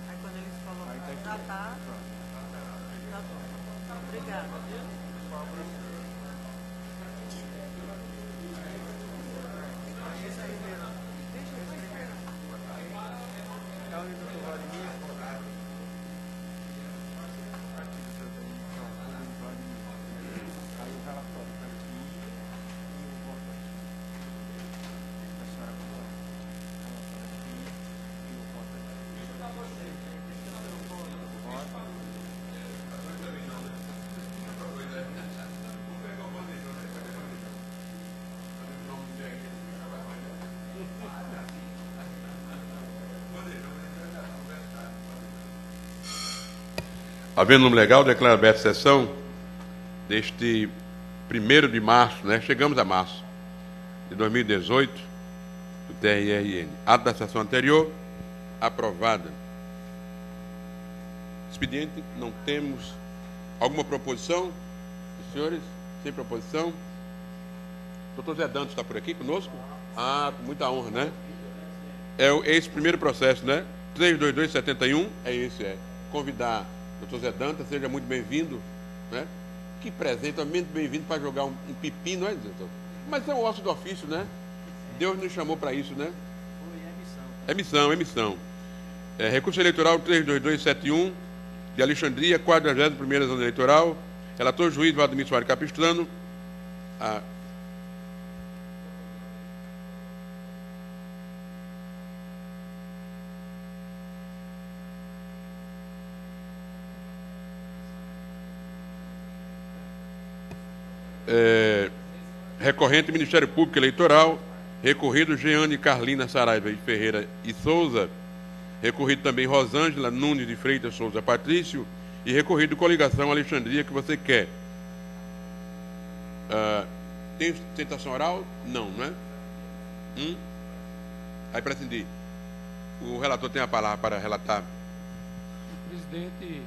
Aí quando eles colocam, já tá. Tá bom. Obrigada, viu? Havendo nome legal, declaro aberta a sessão deste 1º de março, né? Chegamos a março de 2018, do TRRN. Ato da sessão anterior, aprovada. Expediente, não temos alguma proposição? Senhores, sem proposição? Doutor Zé Dantas está por aqui conosco? Ah, com muita honra, né? É esse primeiro processo, né? 32271, é esse, é. Convidar doutor Zé Dantas, seja muito bem-vindo, né? Que presente, muito bem-vindo para jogar um pepino, não é, doutor? Mas é um osso do ofício, né? Deus nos chamou para isso, né? É missão, é missão. Recurso eleitoral 32271, de Alexandria, 41ª zona eleitoral. Relator juiz Valdemir Soares Capistrano. Recorrente Ministério Público Eleitoral, recorrido Jeane Carlina Saraiva de Ferreira e Souza, recorrido também Rosângela Nunes de Freitas Souza Patrício e recorrido Coligação Alexandria, que você quer. Tem sustentação oral? Não, não é? Aí prescindir. O relator tem a palavra para relatar. Presidente,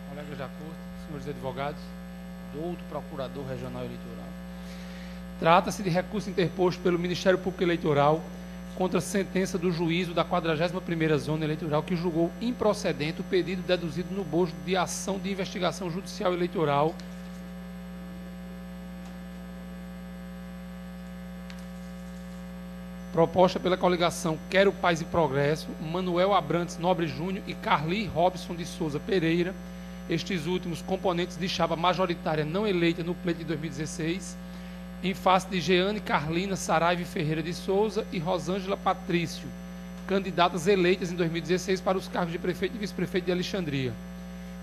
colegas da Corte, senhores advogados, doutor Procurador Regional Eleitoral. Trata-se de recurso interposto pelo Ministério Público Eleitoral contra a sentença do juízo da 41ª Zona Eleitoral que julgou improcedente o pedido deduzido no bojo de ação de investigação judicial eleitoral proposta pela coligação Quero Paz e Progresso, Manuel Abrantes Nobre Júnior e Carli Robson de Souza Pereira, estes últimos componentes de chapa majoritária não eleita no pleito de 2016, em face de Jeane Carlina Saraiva Ferreira de Souza e Rosângela Patrício, candidatas eleitas em 2016 para os cargos de prefeito e vice-prefeito de Alexandria,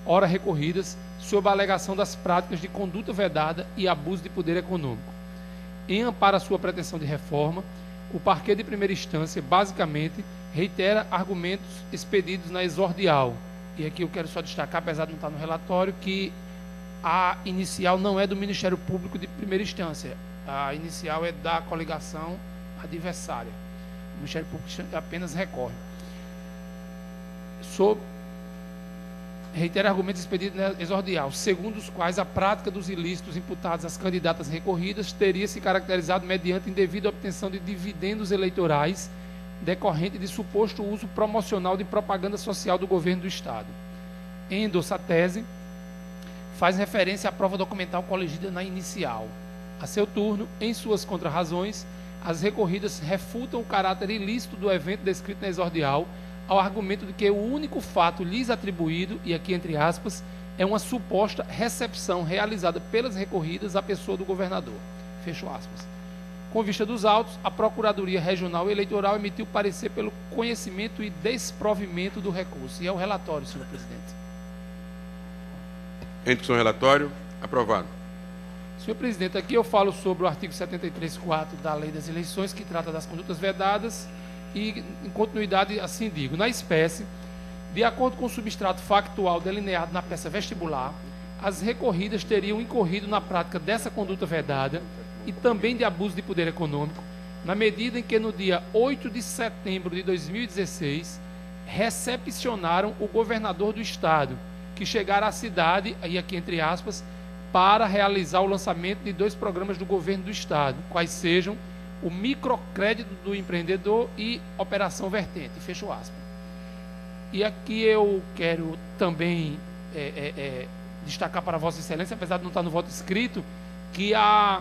ora recorridas sob a alegação das práticas de conduta vedada e abuso de poder econômico. Em amparo à sua pretensão de reforma, o parquê de primeira instância, basicamente, reitera argumentos expedidos na exordial. E aqui eu quero só destacar, apesar de não estar no relatório, que a inicial não é do Ministério Público de primeira instância. A inicial é da coligação adversária. O Ministério Público apenas recorre. Reitera argumentos expedidos na exordial, segundo os quais a prática dos ilícitos imputados às candidatas recorridas teria se caracterizado mediante indevida obtenção de dividendos eleitorais decorrente de suposto uso promocional de propaganda social do governo do Estado. Em endossa a tese, faz referência à prova documental coligida na inicial. A seu turno, em suas contrarrazões, as recorridas refutam o caráter ilícito do evento descrito na exordial ao argumento de que o único fato lhes atribuído, e aqui entre aspas, é uma suposta recepção realizada pelas recorridas à pessoa do governador. Fecho aspas. Com vista dos autos, a Procuradoria Regional Eleitoral emitiu parecer pelo conhecimento e desprovimento do recurso. E é o relatório, senhor presidente. Em discussão, relatório. Aprovado. Senhor presidente, aqui eu falo sobre o artigo 73.4 da Lei das Eleições, que trata das condutas vedadas, e, em continuidade, assim digo, na espécie, de acordo com o substrato factual delineado na peça vestibular, as recorridas teriam incorrido na prática dessa conduta vedada e também de abuso de poder econômico, na medida em que, no dia 8 de setembro de 2016, recepcionaram o governador do Estado, que chegara à cidade, aí aqui entre aspas, para realizar o lançamento de 2 programas do governo do Estado, quais sejam o microcrédito do empreendedor e Operação Vertente, fecho aspas. E aqui eu quero também destacar para Vossa Excelência, apesar de não estar no voto escrito, que a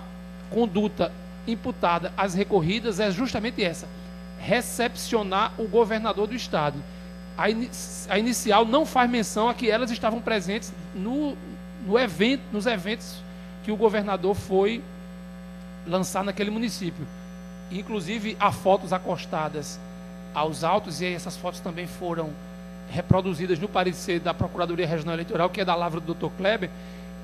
conduta imputada às recorridas é justamente essa: recepcionar o governador do Estado. A inicial não faz menção a que elas estavam presentes nos eventos que o governador foi lançar naquele município. Inclusive, há fotos acostadas aos autos, e essas fotos também foram reproduzidas no parecer da Procuradoria Regional Eleitoral, que é da lavra do Dr. Kleber,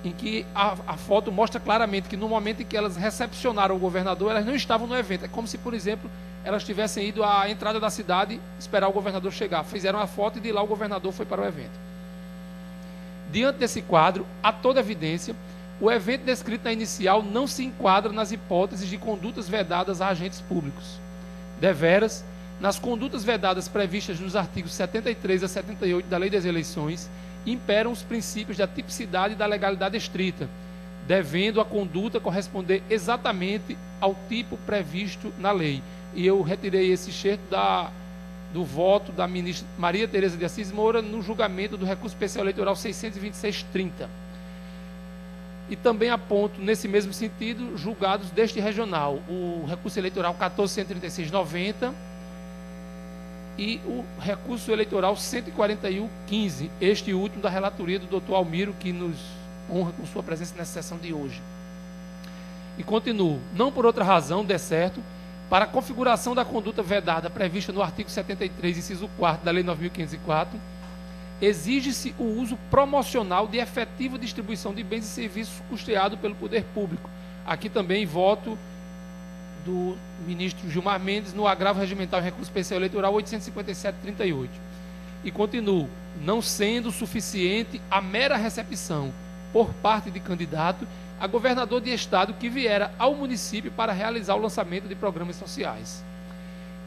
em que a foto mostra claramente que no momento em que elas recepcionaram o governador, elas não estavam no evento. É como se, por exemplo, elas tivessem ido à entrada da cidade esperar o governador chegar. Fizeram a foto e de lá o governador foi para o evento. Diante desse quadro, há toda evidência, o evento descrito na inicial não se enquadra nas hipóteses de condutas vedadas a agentes públicos. Deveras, nas condutas vedadas previstas nos artigos 73 a 78 da Lei das Eleições, imperam os princípios da tipicidade e da legalidade estrita, devendo a conduta corresponder exatamente ao tipo previsto na lei. E eu retirei esse excerto do voto da ministra Maria Tereza de Assis Moura no julgamento do recurso especial eleitoral 626/30. E também aponto, nesse mesmo sentido, julgados deste regional, o recurso eleitoral 1436/90 e o recurso eleitoral 141/15, este último da relatoria do Dr. Almiro, que nos honra com sua presença nessa sessão de hoje. E continuo, não por outra razão, de certo, para a configuração da conduta vedada prevista no artigo 73, inciso 4 da Lei 9.504, exige-se o uso promocional de efetiva distribuição de bens e serviços custeado pelo poder público. Aqui também voto do ministro Gilmar Mendes no agravo regimental em recurso especial eleitoral 857/38. E continuo, não sendo suficiente a mera recepção por parte de candidato a governador de estado que viera ao município para realizar o lançamento de programas sociais.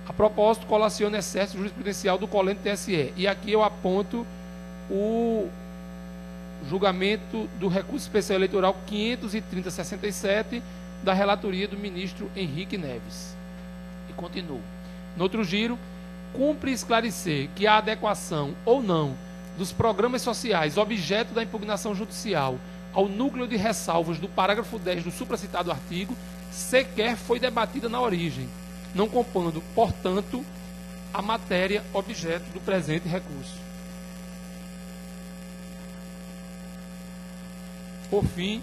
A propósito, colaciono excesso jurisprudencial do colente TSE. E aqui eu aponto o julgamento do recurso especial eleitoral 530/67 da relatoria do ministro Henrique Neves. E continuo. No outro giro, cumpre esclarecer que a adequação ou não dos programas sociais objeto da impugnação judicial ao núcleo de ressalvas do parágrafo 10 do supracitado artigo sequer foi debatida na origem, não compondo, portanto, a matéria objeto do presente recurso. Por fim,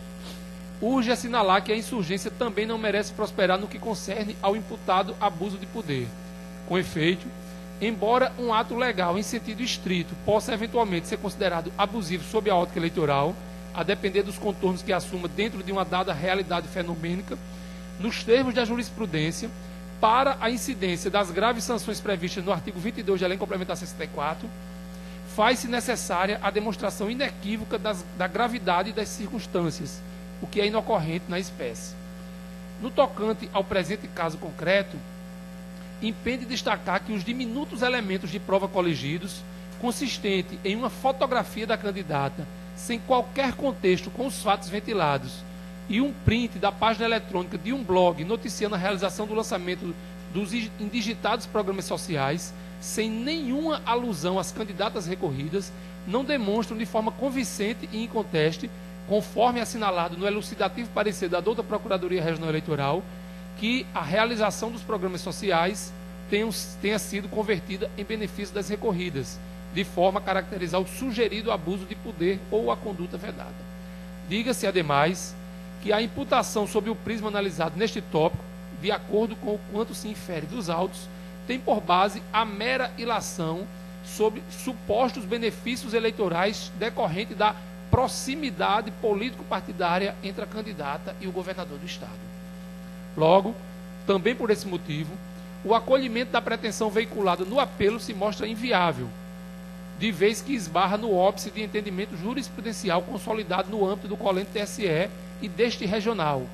urge assinalar que a insurgência também não merece prosperar no que concerne ao imputado abuso de poder. Com efeito, embora um ato legal em sentido estrito possa eventualmente ser considerado abusivo sob a ótica eleitoral, a depender dos contornos que assuma dentro de uma dada realidade fenomênica, nos termos da jurisprudência, para a incidência das graves sanções previstas no artigo 22 da Lei Complementar 64, faz-se necessária a demonstração inequívoca da gravidade das circunstâncias, o que é inocorrente na espécie. No tocante ao presente caso concreto, impende destacar que os diminutos elementos de prova coligidos, consistente em uma fotografia da candidata, sem qualquer contexto com os fatos ventilados, e um print da página eletrônica de um blog noticiando a realização do lançamento dos indigitados programas sociais, sem nenhuma alusão às candidatas recorridas, não demonstram de forma convincente e inconteste, conforme assinalado no elucidativo parecer da douta Procuradoria Regional Eleitoral, que a realização dos programas sociais tenha sido convertida em benefício das recorridas, de forma a caracterizar o sugerido abuso de poder ou a conduta vedada. Diga-se, ademais, que a imputação sob o prisma analisado neste tópico, de acordo com o quanto se infere dos autos, tem por base a mera ilação sobre supostos benefícios eleitorais decorrente da proximidade político-partidária entre a candidata e o governador do Estado. Logo, também por esse motivo, o acolhimento da pretensão veiculada no apelo se mostra inviável, de vez que esbarra no óbice de entendimento jurisprudencial consolidado no âmbito do colente TSE e deste regional,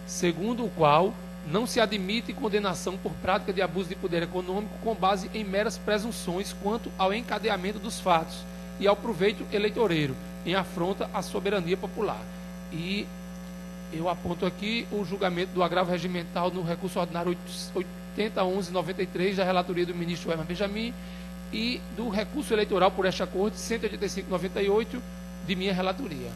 segundo o qual não se admite condenação por prática de abuso de poder econômico com base em meras presunções quanto ao encadeamento dos fatos e ao proveito eleitoreiro, em afronta à soberania popular. E eu aponto aqui o julgamento do agravo regimental no recurso ordinário 80.11.93 da relatoria do ministro Herman Benjamin e do recurso eleitoral por esta corte 185.98 de minha relatoria.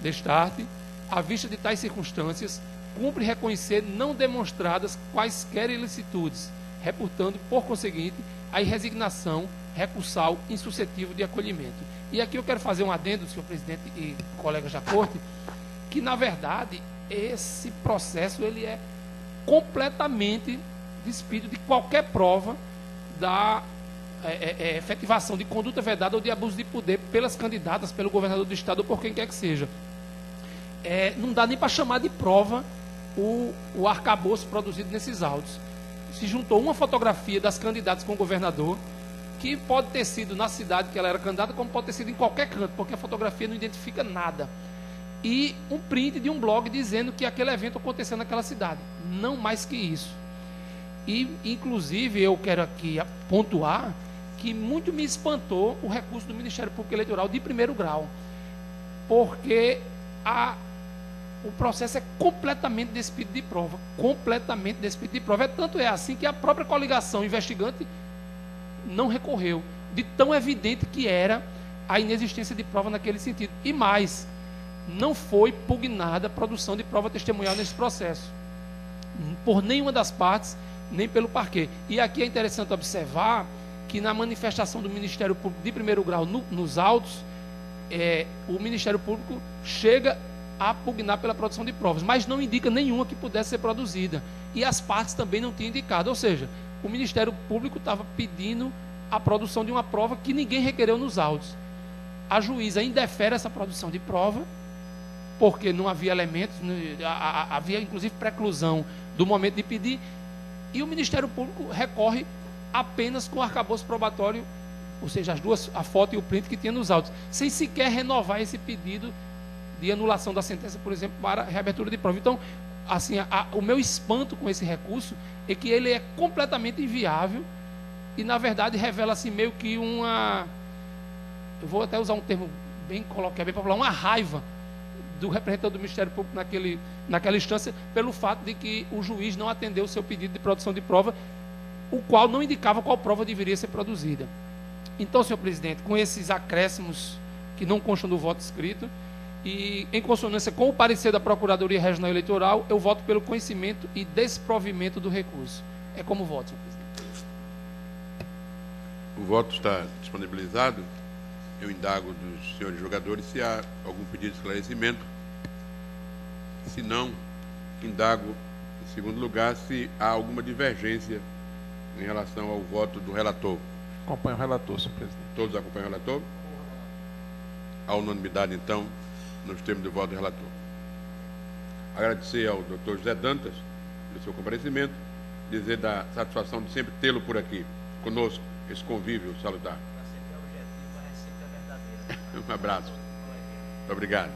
Destarte, à vista de tais circunstâncias, cumpre reconhecer não demonstradas quaisquer ilicitudes, reportando, por conseguinte, a resignação recursal insuscetível de acolhimento. E aqui eu quero fazer um adendo, senhor presidente e colegas da corte, que, na verdade, esse processo ele é completamente despido de qualquer prova da efetivação de conduta vedada ou de abuso de poder pelas candidatas, pelo governador do estado ou por quem quer que seja. Não dá nem para chamar de prova o arcabouço produzido nesses autos. Se juntou uma fotografia das candidatas com o governador, que pode ter sido na cidade que ela era candidata, como pode ter sido em qualquer canto, porque a fotografia não identifica nada. E um print de um blog dizendo que aquele evento aconteceu naquela cidade. Não mais que isso. E, inclusive, eu quero aqui pontuar que muito me espantou o recurso do Ministério Público Eleitoral de primeiro grau, porque o processo é completamente despido de prova, completamente despido de prova. Tanto é assim que a própria coligação investigante não recorreu, de tão evidente que era a inexistência de prova naquele sentido. E mais, não foi pugnada a produção de prova testemunhal nesse processo, por nenhuma das partes, nem pelo parquê. E aqui é interessante observar que na manifestação do Ministério Público de primeiro grau nos autos, o Ministério Público chega a pugnar pela produção de provas, mas não indica nenhuma que pudesse ser produzida. E as partes também não tinham indicado, ou seja, o Ministério Público estava pedindo a produção de uma prova que ninguém requereu nos autos. A juíza indefere essa produção de prova, porque não havia elementos, havia inclusive preclusão do momento de pedir, e o Ministério Público recorre apenas com o arcabouço probatório, ou seja, as duas, a foto e o print que tinha nos autos, sem sequer renovar esse pedido de anulação da sentença, por exemplo, para reabertura de prova. Então, assim, o meu espanto com esse recurso é que ele é completamente inviável e, na verdade, revela assim meio que eu vou até usar um termo bem coloquial, bem popular, uma raiva do representante do Ministério Público naquela instância, pelo fato de que o juiz não atendeu o seu pedido de produção de prova, o qual não indicava qual prova deveria ser produzida. Então, senhor presidente, com esses acréscimos que não constam do voto escrito, e em consonância com o parecer da Procuradoria Regional Eleitoral, eu voto pelo conhecimento e desprovimento do recurso. É como voto, senhor presidente. O voto está disponibilizado. Eu indago dos senhores jogadores se há algum pedido de esclarecimento. Se não, indago, em segundo lugar, se há alguma divergência em relação ao voto do relator. Acompanho o relator, senhor presidente. Todos acompanham o relator? A unanimidade, então, nos termos do voto do relator. Agradecer ao doutor José Dantas pelo seu comparecimento, dizer da satisfação de sempre tê-lo por aqui, conosco, esse convívio salutar. Um abraço. Muito obrigado.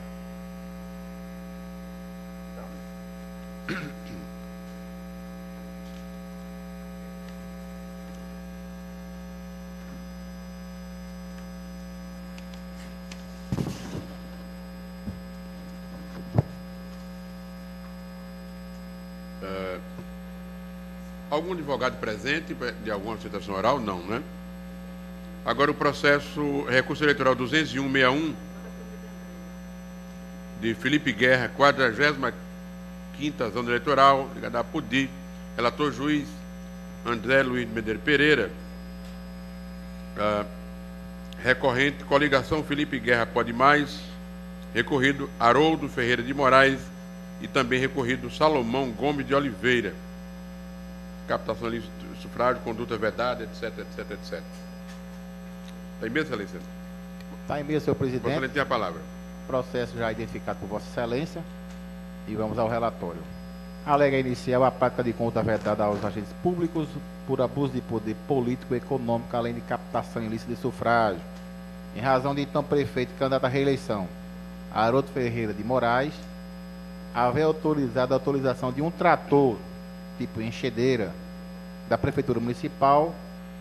Algum advogado presente de alguma citação oral? Não, né? Agora o processo recurso eleitoral 201.61 de Felipe Guerra, 45ª Zona Eleitoral, ligada a Pudi, relator juiz André Luiz Medeiros Pereira, recorrente coligação Felipe Guerra Pode Mais, recorrido Haroldo Ferreira de Moraes e também recorrido Salomão Gomes de Oliveira. Captação de sufrágio, conduta vedada, etc, etc, etc. Está em mesa, excelência? Está em mesa, senhor presidente. Vossa Excelência tem a palavra. Processo já identificado por Vossa Excelência. E vamos ao relatório. Alega inicial a prática de conduta vedada aos agentes públicos por abuso de poder político e econômico, além de captação ilícita de sufrágio. Em razão de então prefeito candidato à reeleição, Haroldo Ferreira de Moraes, haver autorizado a autorização de um trator tipo enxedeira da Prefeitura Municipal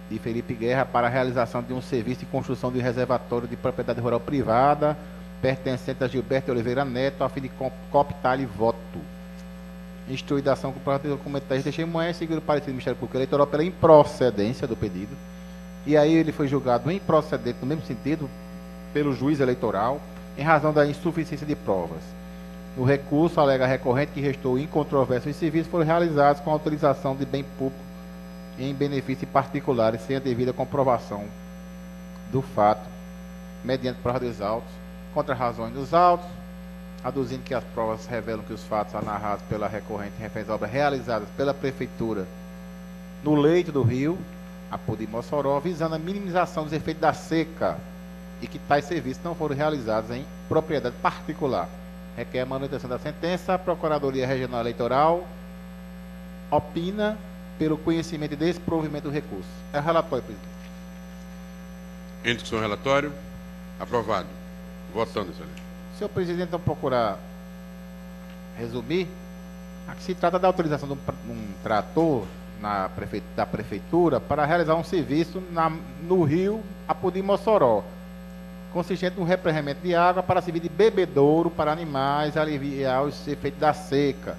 de Felipe Guerra para a realização de um serviço de construção de reservatório de propriedade rural privada pertencente a Gilberto Oliveira Neto, a fim de cooptar-lhe voto. Instruída a ação com o documentário de testemunha, seguido o parecer do Ministério Público Eleitoral pela improcedência do pedido. E aí ele foi julgado improcedente no mesmo sentido pelo juiz eleitoral, em razão da insuficiência de provas. No recurso, alega a recorrente que restou incontrovérsia os serviços foram realizados com autorização de bem público em benefício de particulares, sem a devida comprovação do fato, mediante prova dos autos, contra razões dos autos, aduzindo que as provas revelam que os fatos narrados pela recorrente referem às obras realizadas pela Prefeitura no leito do rio, Apu de Mossoró, visando a minimização dos efeitos da seca e que tais serviços não foram realizados em propriedade particular. Requer a manutenção da sentença. A Procuradoria Regional Eleitoral opina pelo conhecimento e desprovimento do recurso. É o relatório, presidente. Em discussão, relatório. Aprovado. Votando, excelência. Senhor presidente, então procurar resumir, aqui se trata da autorização de um trator da prefeitura para realizar um serviço no rio Apu de Mossoró, consistente no repreenchimento de água para servir de bebedouro para animais, aliviar os efeitos da seca.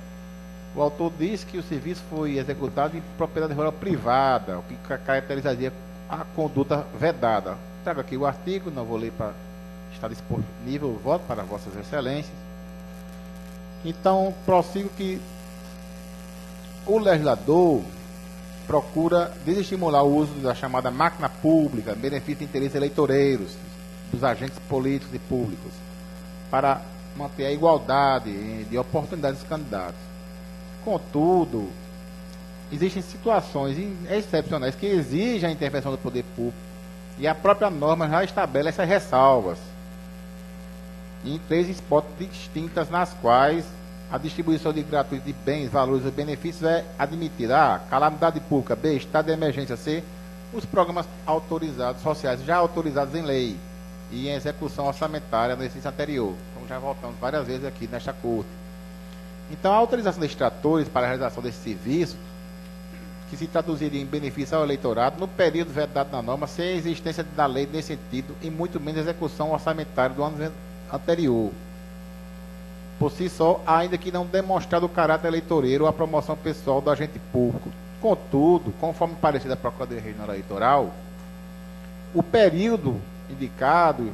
O autor diz que o serviço foi executado em propriedade rural privada, o que caracterizaria a conduta vedada. Trago aqui o artigo, não vou ler para estar disponível o voto para vossas excelências. Então, prossigo que o legislador procura desestimular o uso da chamada máquina pública, em benefício de interesses eleitoreiros dos agentes políticos e públicos, para manter a igualdade de oportunidades dos candidatos. Contudo, existem situações excepcionais que exigem a intervenção do poder público, e a própria norma já estabelece as ressalvas em 3 hipóteses distintas, nas quais a distribuição de gratuito de bens, valores e benefícios é admitida. A. Calamidade pública. B. Estado de emergência. C. Os programas autorizados, sociais, já autorizados em lei e em execução orçamentária no exercício anterior, como já voltamos várias vezes aqui nesta corte. Então, a autorização desses tratores para a realização desse serviço, que se traduziria em benefício ao eleitorado, no período vedado na norma, sem a existência da lei nesse sentido, e muito menos execução orçamentária do ano anterior. Por si só, ainda que não demonstrado o caráter eleitoreiro ou a promoção pessoal do agente público. Contudo, conforme parecer da Procuradoria Regional Eleitoral, o período indicado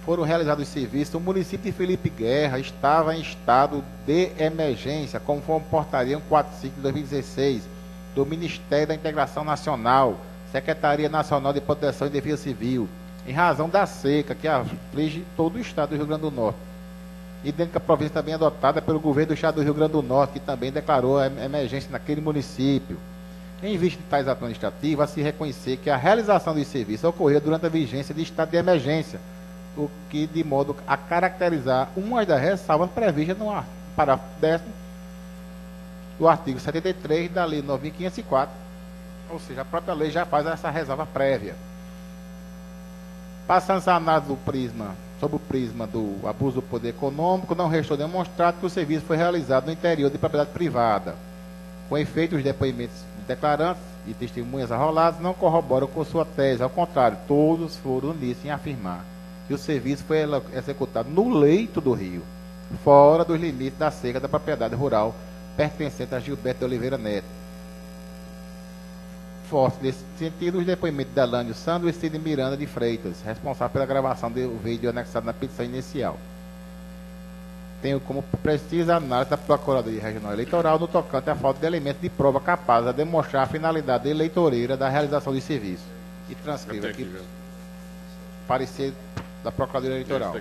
foram realizados os serviços, o município de Felipe Guerra estava em estado de emergência, conforme portaria 145 de 2016 do Ministério da Integração Nacional, Secretaria Nacional de Proteção e Defesa Civil, em razão da seca que aflige todo o estado do Rio Grande do Norte. Idêntica província também adotada pelo governo do estado do Rio Grande do Norte, que também declarou a emergência naquele município. Em vista de tais atos administrativos, a se reconhecer que a realização dos serviços ocorreu durante a vigência de estado de emergência, o que de modo a caracterizar uma das ressalvas previstas no parágrafo 10º do artigo 73 da Lei 9.504, ou seja, a própria lei já faz essa ressalva prévia. Passando a análise sob o prisma do abuso do poder econômico, não restou demonstrado que o serviço foi realizado no interior de propriedade privada. Com efeito, os depoimentos de declarantes e testemunhas arroladas não corroboram com sua tese, ao contrário, todos foram uníssonos em afirmar que o serviço foi executado no leito do rio, fora dos limites da seca da propriedade rural pertencente a Gilberto de Oliveira Neto. Forte nesse sentido os depoimentos de Alânio Sandro e Cid Miranda de Freitas, responsável pela gravação do vídeo anexado na petição inicial. Tenho como precisa a análise da Procuradoria Regional Eleitoral no tocante à falta de elementos de prova capazes de demonstrar a finalidade eleitoreira da realização do serviço. E transcrevo aqui parecer da Procuradoria Eleitoral.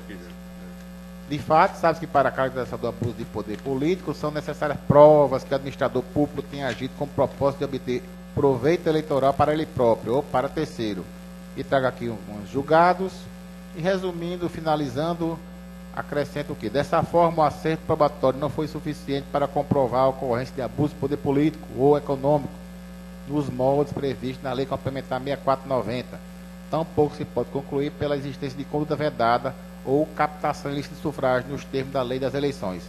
De fato, sabe-se que para a caracterização do abuso de poder político são necessárias provas que o administrador público tenha agido com o propósito de obter proveito eleitoral para ele próprio ou para terceiro. E trago aqui uns julgados. E resumindo, finalizando, acrescento o quê? Dessa forma, o acerto probatório não foi suficiente para comprovar a ocorrência de abuso de poder político ou econômico nos moldes previstos na Lei Complementar 6490. Tampouco se pode concluir pela existência de conduta vedada ou captação ilícita de sufrágio nos termos da Lei das Eleições.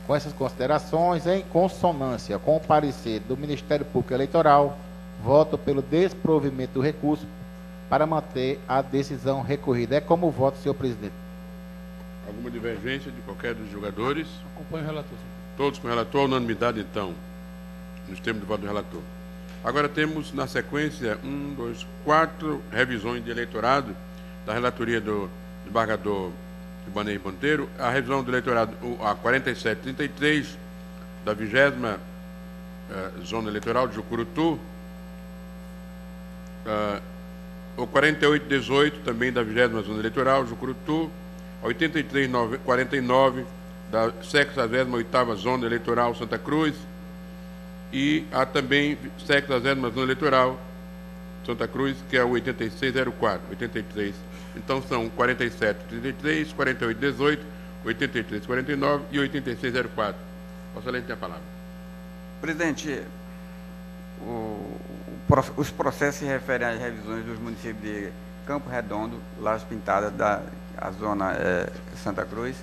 Com essas considerações, em consonância com o parecer do Ministério Público Eleitoral, Voto pelo desprovimento do recurso para manter a decisão recorrida. É como voto, senhor presidente. Alguma divergência de qualquer dos jogadores? Acompanho o relator, senhor. Todos com o relator, unanimidade, então, nos termos do voto do relator. Agora temos, na sequência, 4 revisões de eleitorado da relatoria do desembargador Ibanez Monteiro, a revisão do eleitorado, a 4733, da 20ª Zona Eleitoral de Jucurutu, o 4818, também da 20ª Zona Eleitoral, Jucurutu, a 8349, da 68ª Zona Eleitoral Santa Cruz, e a também 70ª Zona Eleitoral Santa Cruz, que é o 8604, 83. Então são 4733, 4818, 8349 e 8604. Vossa Excelência tem a palavra. Presidente, os processos se referem às revisões dos municípios de Campo Redondo, Lajes Pintadas, a zona Santa Cruz,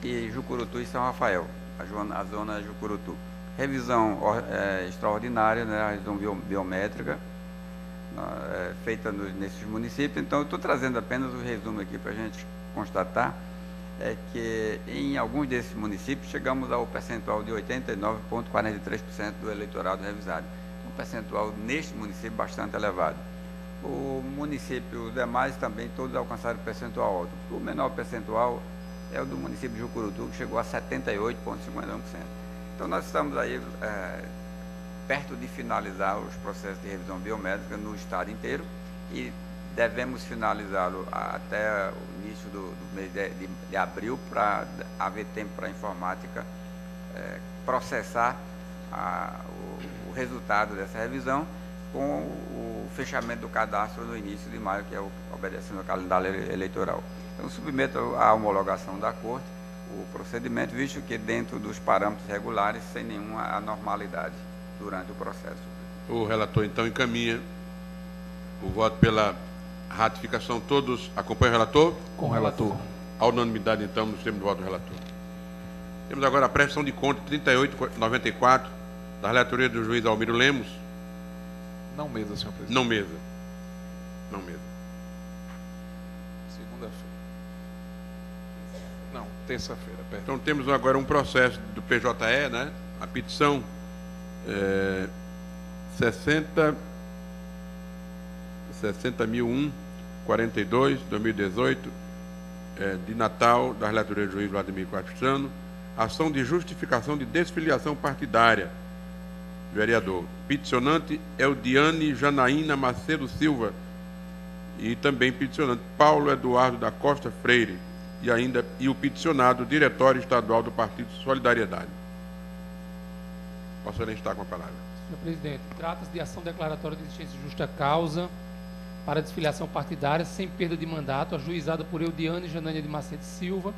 e Jucurutu e São Rafael, a zona Jucurutu. Revisão extraordinária, né, a revisão biométrica, feita nesses municípios. Então, eu estou trazendo apenas o resumo aqui para a gente constatar que em alguns desses municípios chegamos ao percentual de 89,43% do eleitorado revisado. Um percentual neste município bastante elevado. O município, os demais também, todos alcançaram percentual alto. O menor percentual é o do município de Jucurutu, que chegou a 78,51%. Então, nós estamos aí perto de finalizar os processos de revisão biométrica no estado inteiro e devemos finalizá-lo até o início do mês de abril, para haver tempo para a informática processar o resultado dessa revisão, com o fechamento do cadastro no início de maio, que é obedecendo ao calendário eleitoral. Então, submeto à homologação da Corte o procedimento, visto que dentro dos parâmetros regulares, sem nenhuma anormalidade durante o processo. O relator, então, encaminha o voto pela ratificação. Todos acompanham o relator? Com o relator. A unanimidade, então, nos termos do voto do relator. Temos agora a prestação de conta 3894, da relatoria do juiz Almiro Lemos. Não mesa, senhor presidente. Não mesa. Não mesa. Segunda-feira. Não, terça-feira, perdão. Então, temos agora um processo do PJE, né? A petição 60.001/42, 2018, de Natal, da relatoria do juiz Vladimir Capistrano, ação de justificação de desfiliação partidária, vereador. Peticionante Eldiane Janaína Macedo Silva, e também peticionante Paulo Eduardo da Costa Freire, e o peticionado Diretório Estadual do Partido Solidariedade. Posso está com a palavra. Senhor presidente, trata-se de ação declaratória de existência de justa causa para desfiliação partidária sem perda de mandato, ajuizada por Eldiane Janaína de Macedo Silva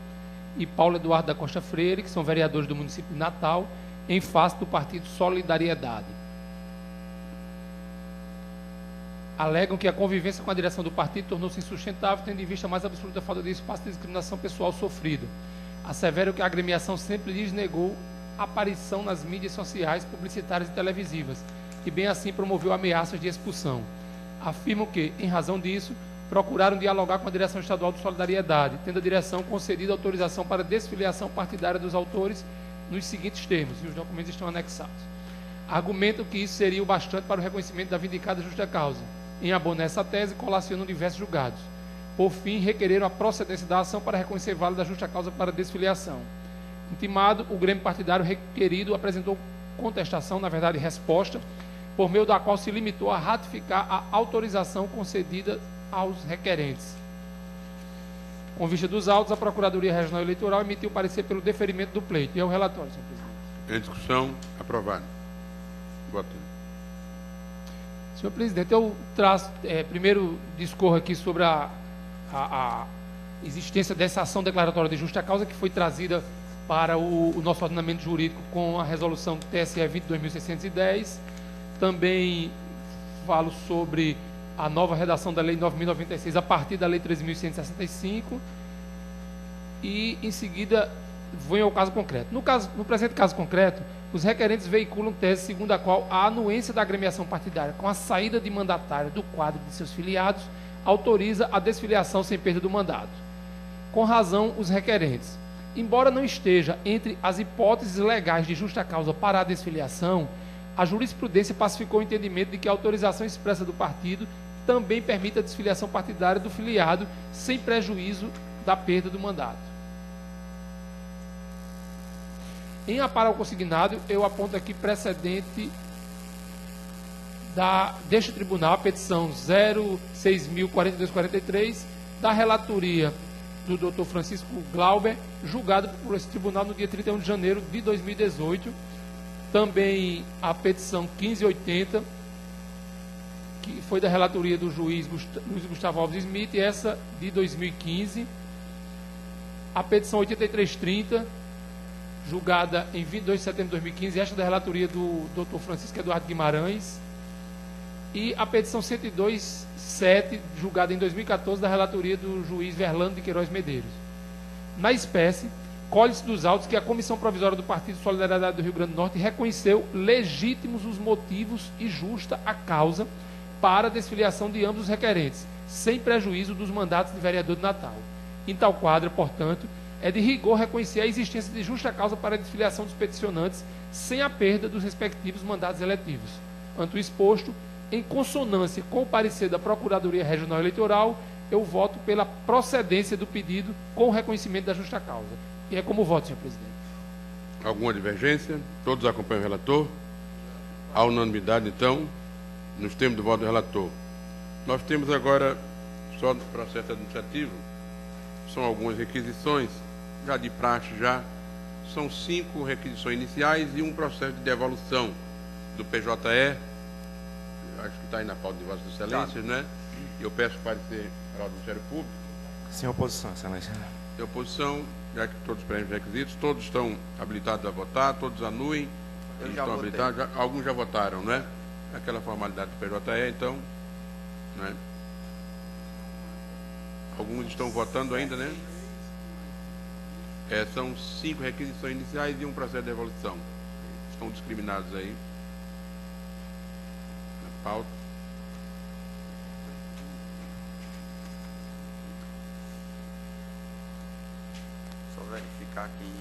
e Paulo Eduardo da Costa Freire, que são vereadores do município de Natal, em face do Partido Solidariedade. Alegam que a convivência com a direção do partido tornou-se insustentável, tendo em vista a mais absoluta falta de espaço de discriminação pessoal sofrida. Asseveram que a agremiação sempre lhes negou aparição nas mídias sociais, publicitárias e televisivas, e bem assim promoveu ameaças de expulsão. Afirmam que, em razão disso, procuraram dialogar com a direção estadual de Solidariedade, tendo a direção concedido autorização para desfiliação partidária dos autores nos seguintes termos, e os documentos estão anexados. Argumentam que isso seria o bastante para o reconhecimento da vindicada justa causa. Em abono a essa tese, colacionam diversos julgados. Por fim, requereram a procedência da ação para reconhecer válida a justa causa para desfiliação. Intimado, o Grêmio partidário requerido apresentou contestação, na verdade resposta, por meio da qual se limitou a ratificar a autorização concedida aos requerentes. Com vista dos autos, a Procuradoria Regional Eleitoral emitiu parecer pelo deferimento do pleito. E é o relatório, senhor presidente. Em discussão, aprovado. Voto. Senhor presidente, eu traço, primeiro discorro aqui sobre a existência dessa ação declaratória de justa causa, que foi trazida para o nosso ordenamento jurídico com a resolução do TSE 22.610. Também falo sobre a nova redação da Lei 9.096 a partir da Lei 13.165. E, em seguida, venho ao caso concreto. No presente caso concreto, os requerentes veiculam tese segundo a qual a anuência da agremiação partidária com a saída de mandatário do quadro de seus filiados autoriza a desfiliação sem perda do mandato. Com razão, os requerentes, embora não esteja entre as hipóteses legais de justa causa para a desfiliação, a jurisprudência pacificou o entendimento de que a autorização expressa do partido também permite a desfiliação partidária do filiado sem prejuízo da perda do mandato. Em amparo ao consignado, eu aponto aqui precedente deste tribunal, a petição 06.04243, da relatoria do Dr. Francisco Glauber, julgado por esse tribunal no dia 31 de janeiro de 2018. Também a petição 1580, que foi da relatoria do juiz Luiz Gustavo Alves Smith, essa de 2015. A petição 8330, julgada em 22 de setembro de 2015, esta da relatoria do Dr. Francisco Eduardo Guimarães. E a petição 102.7, julgada em 2014, da relatoria do juiz Verlando de Queiroz Medeiros. Na espécie, colhe-se dos autos que a Comissão Provisória do Partido Solidariedade do Rio Grande do Norte reconheceu legítimos os motivos e justa a causa para a desfiliação de ambos os requerentes, sem prejuízo dos mandatos de vereador de Natal. Em tal quadro, portanto, é de rigor reconhecer a existência de justa causa para a desfiliação dos peticionantes sem a perda dos respectivos mandatos eletivos. Ante o exposto, em consonância com o parecer da Procuradoria Regional Eleitoral, eu voto pela procedência do pedido com o reconhecimento da justa causa. E é como voto, senhor presidente. Alguma divergência? Todos acompanham o relator? A unanimidade, então, nos termos do voto do relator. Nós temos agora, só no processo administrativo, são algumas requisições, já de praxe já, são 5 requisições iniciais e um processo de devolução do PJE, acho que está aí na pauta de Vossas Excelências, né? Eu peço parecer para o Ministério Público. Sem oposição, excelência. Sem oposição, já que todos preenchem os requisitos, todos estão habilitados a votar, todos anuem, eles já estão votei. habilitados, alguns já votaram, né? Aquela formalidade do PJE, então, né? Alguns estão votando ainda, né? São 5 requisições iniciais e um processo de devolução. Estão discriminados aí na pauta. Só verificar aqui.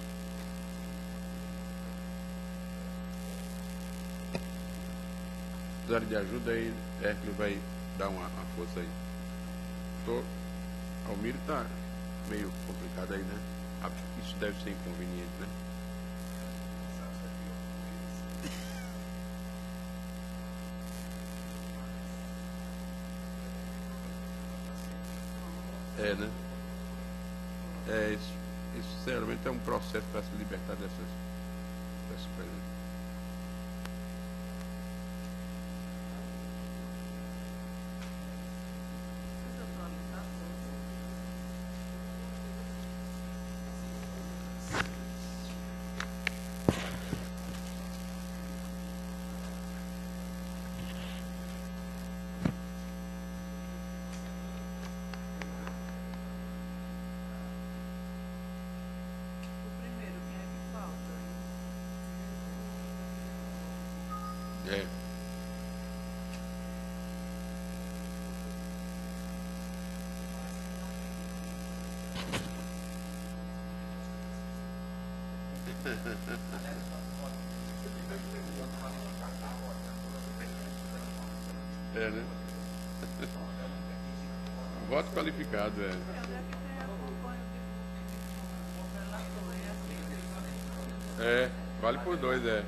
Precisar de ajuda aí, Hércules vai dar uma força aí. Almiro está meio complicado aí, né? Isso deve ser inconveniente, né? Né? Isso sinceramente é um processo para se libertar dessas coisas. É. É, né? Voto qualificado, é. É, vale por 2, é.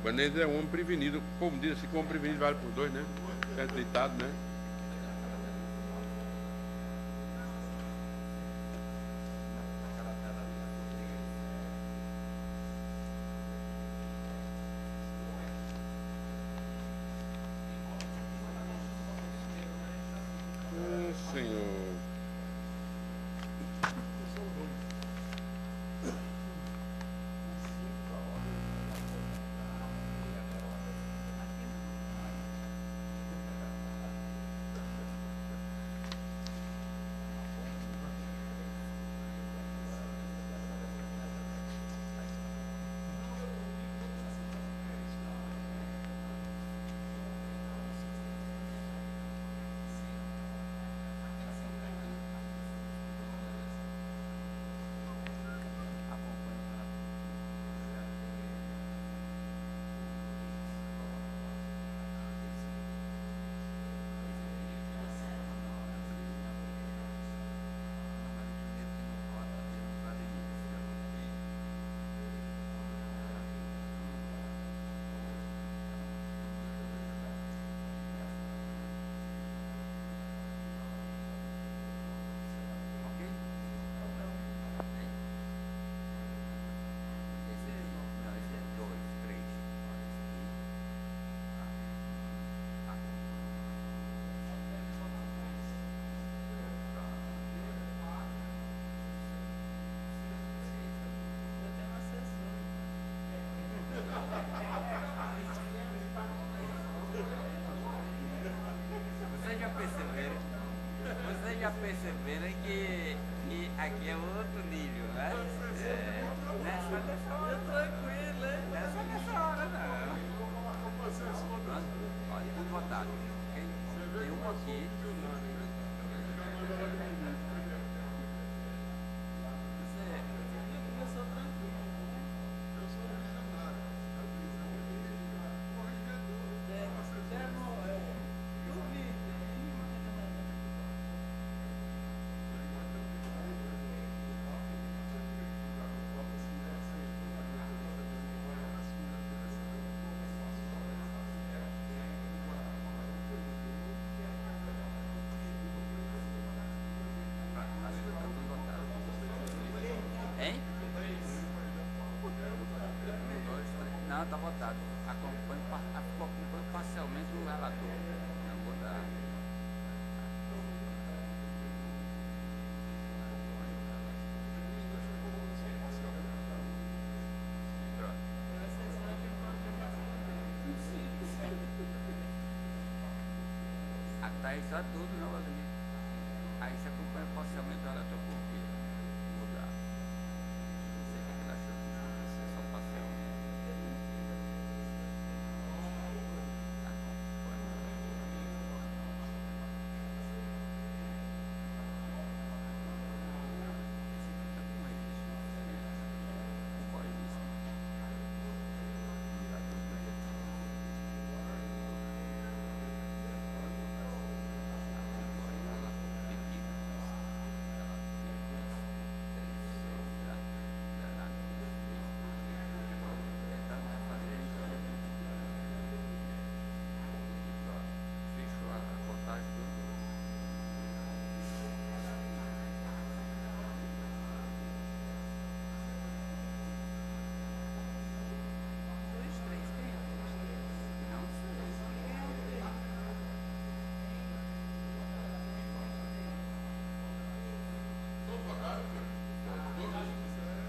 Vanês é um homem prevenido. Como diz assim, que o homem prevenido vale por 2, né? É deitado, né? Senhor. já perceberam que aqui é outro nível, né? Não é só nessa hora. Tranquilo, hein? Não é só nessa hora, não. Olha, tudo votado. Tem um aqui. Começou tranquilo. Hein? 1, 2, 3. Não, está votado. Acompanho parcialmente o relator. Não vou dar. Está registrado tudo, não, Vladimir? Aí você acompanha parcialmente o relator por quê? Vou dar. Não sei o que ele achou que ia ser só parcialmente.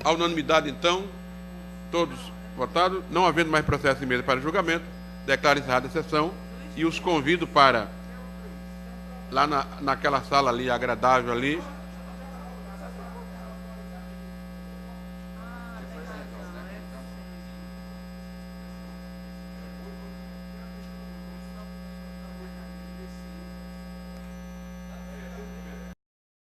A unanimidade, então, todos votados, não havendo mais processo de mesa para julgamento, declaro encerrada a sessão e os convido para, lá naquela sala ali, agradável ali,